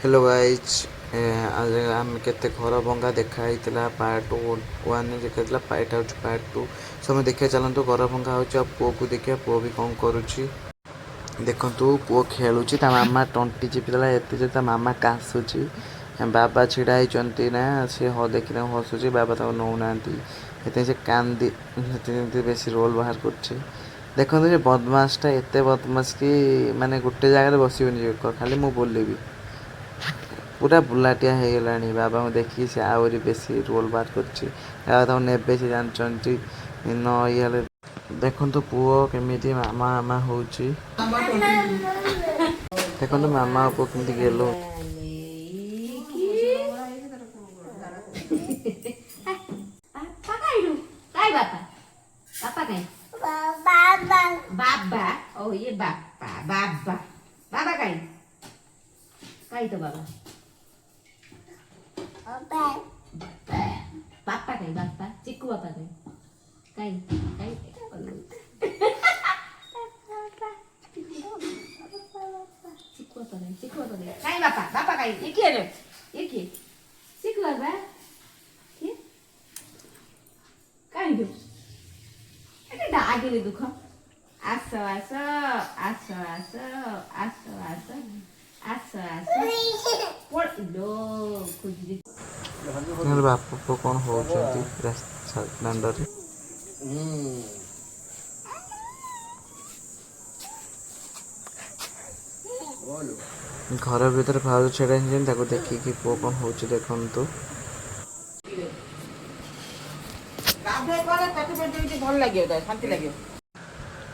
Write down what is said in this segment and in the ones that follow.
hello guys आज आम केते घर भंगा देखाई पार्ट 1 देखा पार्ट आउट पार्ट 2 समय देखिए चलतु घर भंगा हो पुओ को देखिए पुओ भी कौन करुच्ची देखु पुओ खेलुची मामा टंटी चिपिदेला एत मामा काशुची बाबा छिड़ा होती ना सी देखने हसुची बाबा तक नौना से कांदी बेसी रोल बाहर कर देखो बदमाशटा एत बदमाश कि माने गोटे जगह बसबनी खाली मु बोलबी पूरा बुलाटिया हो गलानी बाबा को देखिए से आहरी बेसी रोल बार कर से जानते न ये देखु पुओ केमी मामा मामा हो देखो मामा पुओ केमी गेलो बाबा ओ ये बाबा बाबा बाबा काई काई तो बाबा बापा काई बापा चिक्कू बापा काई काई चिक्कू बापा काई बापा बापा काई ये की चिक्कू बाबा ये काई दो এটা ডাগিলে দুঃখ আসো আসো আসো আসো আসো আসো আসো আসো পড়লো খুঁজি बापा पुओ कौन हो दांडे घर भीतर भाव छेड़ा देखिए पुओ कौन हो देखु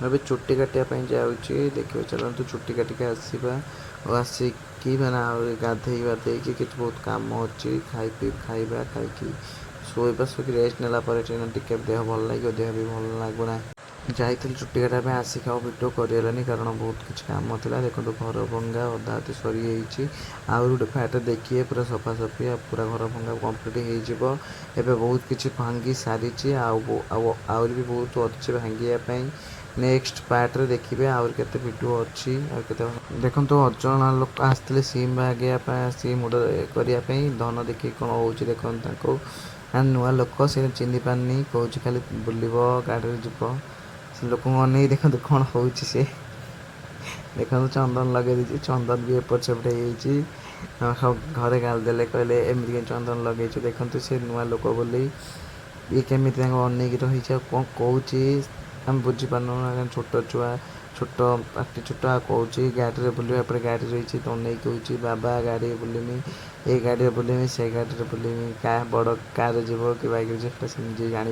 अभी चुट्टी काटापी जाऊँगी देखिए चलते चुट्टी काटिक आसवा और आसिकी मैंने गाधे बाधे कि बहुत कम अच्छी खाई पी खाइबा खाई शोबा शोक रेस्ट नेला टे देह भल लगे देह भी भल लगुना जाइए चुट्टी काटापी आसिक आ भिडियो करगलानी कारण बहुत किसी कम था देखो घर भंगा अधा अति सरी आउ गोटे फाटे देखिए पूरा सफा सफी पूरा घर भंगा कम्प्लीट हो बहुत किसी भांगी सारी आहरी भी बहुत अच्छे भांगापी नेक्स्ट पार्ट रे देखिए आउर केते वीडियो अच्छी देखो तो अजଣା लोक आसते सिम बागेपा सिम करने धन देखिए कौन हो देखो नुआ लोक से चिन्ह पारनी कौन खाली बुल गाड़ी जीव से लोक नहीं देखो कौन हो देखो चंदन लगे दीजिए चंदन भी एपट सेपट घरे गाल देले कहले एमती चंदन लगे देखो से नुआ लोक बोली ये केमी अनेक रही कौन कौच आम बुझीपार छोट छुआ छोट पार्टी छोट कौच गाड़ी बुलवा एपटे गाड़ी रही तो नहीं कौच बाबा गाड़ी बुलमी ये गाड़ी बुलमी से गाड़ी बुलमी क्या बड़ कार जीव कि बैक से जान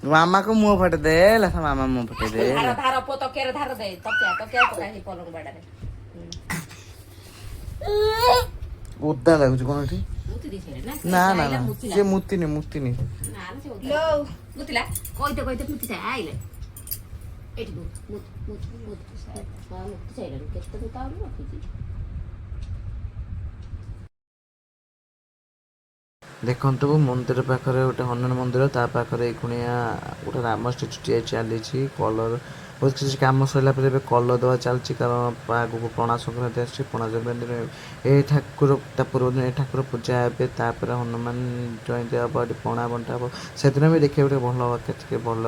मामा को मुंह फटे दे लसा मामा मुंह फटे दे धार धार पो तकिया धार दे तकिया पका ही पलंग बाड़ारे उद्दा लागुच कोन एठी मुति दिसे ना ना ना से मुति नहीं ना से लो मुतिला कोइते मुति जाय आइले एठी मुति साइ मुति जाइला केते तो ताउ रखि지 देखो मंदिर पाखे गोटे हनुमान मंदिर ता पाखे खुणिया गोटे राम स्टाचू चली कलर बहुत किसी कम सरला कलर देवा चलती कारण आग को पणा संक्रांति आना संक्रांति ए ठाकुर पूर्व दिन ठाकुर पूजा हे हनुमान जयंती हम पणा बंटा हम से दिन भी देखिए गोटे भल भल